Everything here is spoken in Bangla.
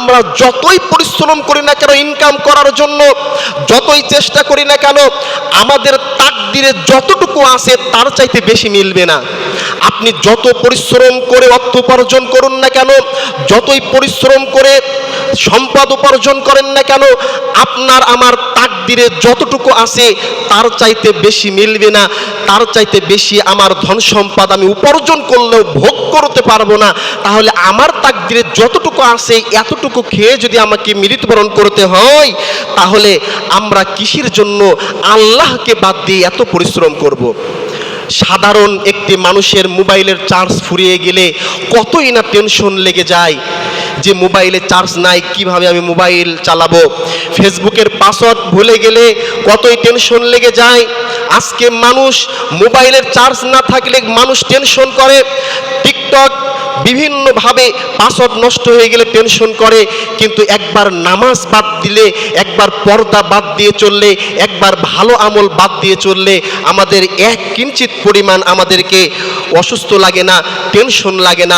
আমরা যতই পরিশ্রম করি না কেন ইনকাম করার জন্য, যতই চেষ্টা করি না কেন, আমাদের তাকদিরে যতটুকু আছে তার চাইতে বেশি মিলবে না। আপনি যত পরিশ্রম করে অর্থ উপার্জন করুন না কেন, যতই পরিশ্রম করে সম্পদ উপার্জন করেন না কেন, আপনার আমার তাকদিরে যতটুকু আছে তার চাইতে বেশি মিলবে না। তার চাইতে বেশি আমার ধন সম্পদ আমি উপার্জন করলেও ভোগ করতে পারবো না। তাহলে আমার তাকদিরে যতটুকু আছে এতটুকু খেয়ে যদি আমাকে মৃত্যুবরণ করতে হয়, তাহলে আমরা কিসের জন্য আল্লাহকে বাদ দিয়ে এত পরিশ্রম করব? সাধারণ একটি মানুষের মোবাইলের চার্জ ফুরিয়ে গেলে কতই না টেনশন লেগে যায় যে মোবাইলে চার্জ নাই, কিভাবে আমি মোবাইল চালাবো। ফেসবুকের পাসওয়ার্ড ভুলে গেলে কতই টেনশন লেগে যায়। আজকে মানুষ মোবাইলের চার্জ না থাকলে মানুষ টেনশন করে। টিকটক বিভিন্নভাবে পাসওয়ার্ড নষ্ট হয়ে গেলে টেনশন করে। কিন্তু একবার নামাজ বাদ দিলে, একবার পর্দা বাদ দিয়ে চললে, একবার ভালো আমল বাদ দিয়ে চললে আমাদের এক কিঞ্চিত পরিমাণ আমাদেরকে অসুস্থ লাগে না, টেনশন লাগে না।